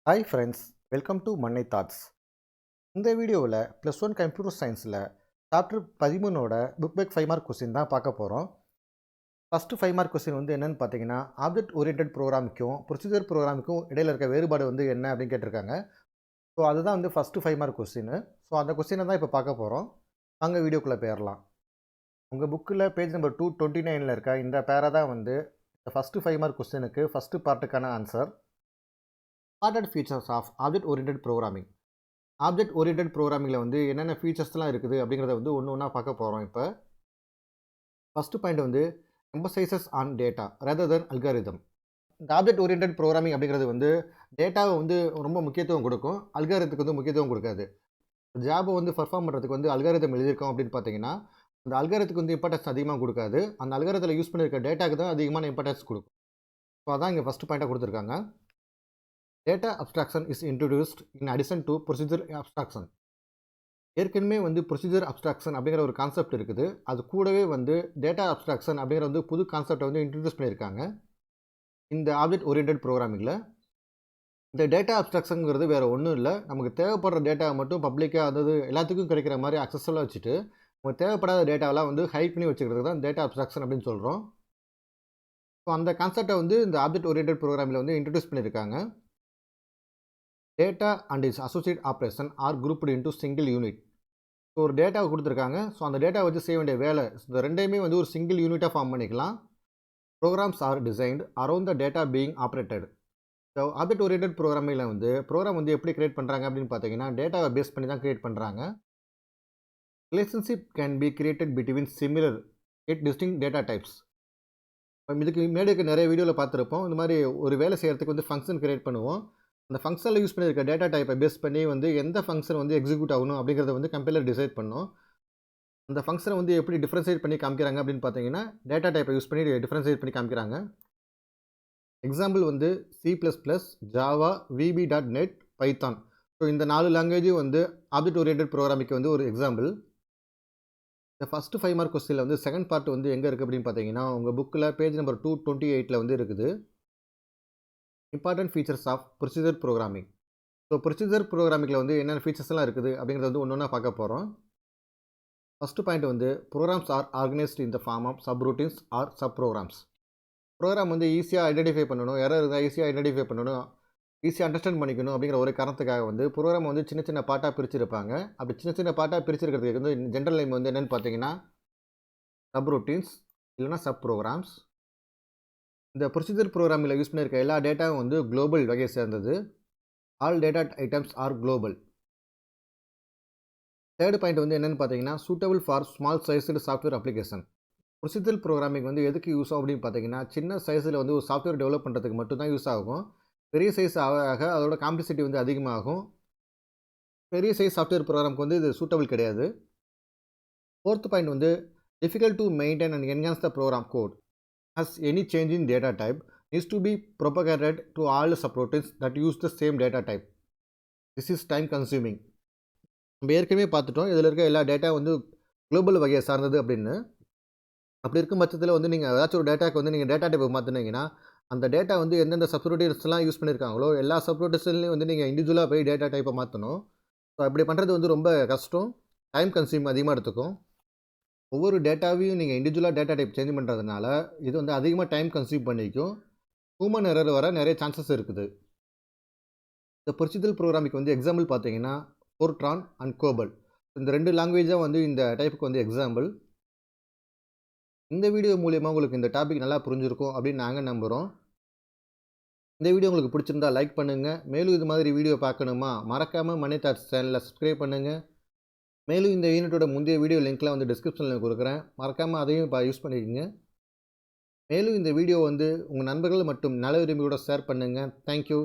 Hi friends, welcome to மண்ணை thoughts. இந்த வீடியோவில் +1 கம்ப்யூட்டர் சயின்ஸில் சாப்டர் 13ஓட புக் பேக் 5 மார்க் கொஸ்டின் தான் பார்க்க போகிறோம். ஃபஸ்ட்டு 5 மார்க் கொஸ்டின் வந்து என்னென்னு பார்த்தீங்கன்னா, ஆப்ஜெக்ட் ஓரியன்டட் ப்ரோக்ராமுக்கும் ப்ரொசீஜர் ப்ரோக்ராமுக்கும் இடையில் இருக்க வேறுபாடு வந்து என்ன அப்படின்னு கேட்டிருக்காங்க. ஸோ அதுதான் வந்து ஃபஸ்ட்டு 5 மார்க் கொஸ்டின். ஸோ அந்த கொஸ்டினை தான் இப்போ பார்க்க போகிறோம். அங்கே வீடியோக்குள்ளே போயிடலாம். உங்கள் புக்கில் பேஜ் நம்பர் 229 இருக்க இந்த பேரா தான் வந்து ஃபஸ்ட்டு 5 மார்க் கொஸ்டினுக்கு ஃபஸ்ட்டு பார்ட்டுக்கான answer. Important features of object oriented programming. Object oriented ப்ரோக்ராமிங்கில் வந்து என்னென்ன ஃபீச்சர்ஸ்லாம் இருக்குது அப்படிங்கிறத வந்து ஒன்று ஒன்றா பார்க்க போகிறோம். இப்போ ஃபஸ்ட்டு பாயிண்ட் வந்து emphasises on data rather then algorithm. இந்த ஆப்ஜெக்ட் ஓரியன்டட் ப்ரோக்ராமிங் அப்படிங்கிறது வந்து டேட்டாவை வந்து ரொம்ப முக்கியத்துவம் கொடுக்கும், அல்காரிதத்துக்கு வந்து முக்கியத்துவம் கொடுக்காது. ஜாபை வந்து பர்ஃபார்ம் பண்ணுறதுக்கு வந்து அல்காரிதம் எழுதியிருக்கோம் அப்படின்னு பார்த்தீங்கன்னா, அந்த அல்காரத்துக்கு வந்து இம்பார்ட்டன்ஸ் அதிகமாக கொடுக்காது, அந்த அல்காரத்தில் யூஸ் பண்ணியிருக்க டேட்டாக்கு தான் அதிகமான இம்பார்ட்டன்ஸ் கொடுக்கும். ஸோ அதான் இங்கே ஃபஸ்ட்டு பாயிண்ட்டாக கொடுத்துருக்காங்க. Data abstraction is introduced in addition to procedure abstraction. ஏற்கனவே வந்து ப்ரொசீஜர் அப்ஸ்ட்ராக்ஷன் அப்படிங்கிற ஒரு கான்செப்ட் இருக்குது, அது கூடவே வந்து டேட்டா அப்ஸ்ட்ராக்ஷன் அப்படிங்கிற வந்து புது கான்செப்டை வந்து இன்ட்ரடியூஸ் பண்ணியிருக்காங்க இந்த ஆப்ஜெக்ட் ஓரியன்டட் ப்ரோக்ராமிங்கில். இந்த டேட்டா அப்ஸ்ட்ராக்ஷனுங்கிறது வேறு ஒன்றும் இல்லை, நமக்கு தேவைப்படுற டேட்டாவை மட்டும் பப்ளிக்காக அதாவது எல்லாத்துக்கும் கிடைக்கிற மாதிரி அக்சஸபிளாக வச்சுட்டு நமக்கு தேவைப்படாத டேட்டாவெலாம் வந்து ஹைட் பண்ணி வச்சுக்கிறது தான் டேட்டா அப்ஸ்ட்ராக்ஷன் அப்படின்னு சொல்கிறோம். ஸோ அந்த கான்செப்டை வந்து இந்த ஆப்ஜெக்ட் ஓரியன்டட் ப்ரோக்ராமில் வந்து இன்ட்ரடியூஸ் பண்ணியிருக்காங்க. Data and its associate operation are grouped into single unit. So ஒரு டேட்டாவை கொடுத்துருக்காங்க, ஸோ அந்த டேட்டா வச்சு செய்ய வேண்டிய வேலை இந்த ரெண்டையுமே வந்து ஒரு சிங்கிள் யூனிட்டாக ஃபார்ம் பண்ணிக்கலாம். Programs are designed around the data being operated. So object oriented ப்ரோக்ராமில் வந்து ப்ரோக்ராம் வந்து எப்படி கிரியேட் பண்ணுறாங்க அப்படின்னு பார்த்தீங்கன்னா, டேட்டாவை பேஸ் பண்ணி தான் கிரியேட் பண்ணுறாங்க. Relationship can be created between similar and distinct data types. இதுக்கு முன்னாடி நிறைய வீடியோவில் பார்த்துருப்போம், இந்த மாதிரி ஒரு வேலை செய்கிறதுக்கு வந்து ஃபங்க்ஷன் கிரியேட் பண்ணுவோம். அந்த ஃபங்க்ஷனில் யூஸ் பண்ணியிருக்க டேட்டா டைப்பை பேஸ் பண்ணி வந்து எந்த ஃபங்க்ஷன் வந்து எக்ஸிக்யூட் ஆகணும் அப்படிங்கிறத வந்து கம்பைலர் டிசைட் பண்ணோம். அந்த ஃபங்க்ஷனை வந்து எப்படி டிஃப்ரென்ஷியேட் பண்ணி காமிக்கிறாங்க அப்படின்னு பார்த்தீங்கன்னா, டேட்டா டைப்பை யூஸ் பண்ணி டிஃப்ரென்ஷியேட் பண்ணி காமிக்கிறாங்க. எக்ஸாம்பிள் வந்து C++, Java, VB.NET, Python. So இந்த 4 லாங்குவேஜும் வந்து ஆப்ஜெக்ட் ஓரியன்டட் ப்ரோக்ராமிங்க்கு வந்து ஒரு எக்ஸாம்பிள். இந்த ஃபஸ்ட்டு 5 மார்க் கொஸ்டினில் வந்து செகண்ட் பார்ட் வந்து எங்கே இருக்குது அப்படின்னு பார்த்தீங்கன்னா, உங்கள் புக்கில் பேஜ் நம்பர் 228 வந்து இருக்குது. Important features of procedure programming. So procedure ப்ரோக்ராமிங்கில் வந்து என்னென்ன ஃபீச்சர்ஸ்லாம் இருக்குது அப்படிங்கிறத வந்து ஒன்று ஒன்றா பார்க்க போகிறோம். ஃபஸ்ட்டு பாயிண்ட் வந்து programs are organised in the form of subroutines or subprograms. Program வந்து ஈஸியாக ஐடென்டிஃபை பண்ணணும், எரர் இருந்தால் ஈஸியாக ஐடென்டிஃபை பண்ணணும், ஈஸியாக அண்டர்ஸ்டாண்ட் பண்ணிக்கணும் அப்படிங்கிற ஒரு காரணத்துக்காக வந்து ப்ரோக்ராம் வந்து சின்ன சின்ன பார்ட்டாக பிரிச்சிருப்பாங்க. அப்படி சின்ன சின்ன பார்ட்டாக பிரிச்சிருக்கிறதுக்கு வந்து ஜென்ரல் நேம் வந்து என்னென்னு பார்த்தீங்கன்னா சப் ரூட்டீன்ஸ் இல்லைனா சப் ப்ரோக்ராம்ஸ். இந்த ப்ரொசீஜர் ப்ரோக்ராமில் யூஸ் பண்ணியிருக்க எல்லா டேட்டாவும் வந்து குளோபல் வகையை சேர்ந்தது. All data items are global. Third point வந்து என்னென்னு பார்த்தீங்கன்னா, suitable for small sized software application. Procedure programming வந்து எதுக்கு யூஸ் ஆகும் அப்படின்னு பார்த்தீங்கன்னா, சின்ன சைஸில் வந்து ஒரு சாஃப்ட்வேர் டெவலப் பண்ணுறதுக்கு மட்டும்தான் யூஸ் ஆகும். பெரிய சைஸ் ஆக அதோட காம்ப்ளெக்சிட்டி வந்து அதிகமாகும். பெரிய சைஸ் சாஃப்ட்வேர் ப்ரோக்ராமுக்கு வந்து இது சூட்டபிள் கிடையாது. ஃபோர்த் பாயிண்ட் வந்து difficult to maintain and enhance the program code as any change in data type needs to be propagated to all the subroutines that use the same data type. This is time consuming. நம்ம ஏற்கனவே பார்த்துட்டோம், இதில் இருக்க எல்லா data வந்து global வகையை சார்ந்தது அப்படின்னு. அப்படி இருக்கும் பட்சத்தில் வந்து நீங்கள் ஏதாச்சும் ஒரு டேட்டாக்கு வந்து நீங்கள் டேட்டா டைப்பை மாற்றினீங்கன்னா, அந்த டேட்டா வந்து எந்தெந்த சப்ரூட்டீன்ஸ்லாம் யூஸ் பண்ணியிருக்காங்களோ எல்லா சப்ரூட்டீன்ஸ்லையும் வந்து நீங்கள் இண்டிவிஜுவலாக போய் டேட்டா டைப்பை மாற்றணும். ஸோ அப்படி பண்ணுறது வந்து ரொம்ப கஷ்டம், டைம் கன்சியூம் அதிகமாக எடுத்துக்கும். ஒவ்வொரு டேட்டாவையும் நீங்கள் இண்டிவிஜுவலாக டேட்டா டைப் சேஞ்ச் பண்ணுறதுனால இது வந்து அதிகமாக டைம் கன்சியூம் பண்ணிக்கும். ஹியூமன் எரர் வர நிறைய சான்சஸ் இருக்குது. இந்த ப்ரொசீஜரல் ப்ரோக்ராமிக்கு வந்து எக்ஸாம்பிள் பார்த்தீங்கன்னா ஃபோர்ட்ரான் அண்ட் கோபல். இந்த 2 லாங்குவேஜாக வந்து இந்த டைப்புக்கு வந்து எக்ஸாம்பிள். இந்த வீடியோ மூலியமாக உங்களுக்கு இந்த டாபிக் நல்லா புரிஞ்சிருக்கும் அப்படின்னு நாங்கள் நம்புகிறோம். இந்த வீடியோ உங்களுக்கு பிடிச்சிருந்தா லைக் பண்ணுங்கள். மேலும் இது மாதிரி வீடியோ பார்க்கணுமா மறக்காமல் மண்ணை தாட்ஸ் சேனலை சப்ஸ்கிரைப் பண்ணுங்கள். மேலும் இந்த யூனிட்டோட முந்தைய வீடியோ லிங்க்லாம் வந்து டிஸ்கிரிப்ஷனில் கொடுக்குறேன், மறக்காமல் அதையும் இப்போ யூஸ் பண்ணிக்கோங்க. மேலும் இந்த வீடியோ வந்து உங்கள் நண்பர்கள் மற்றும் நல விரும்பியோட ஷேர் பண்ணுங்கள். தேங்க்யூ.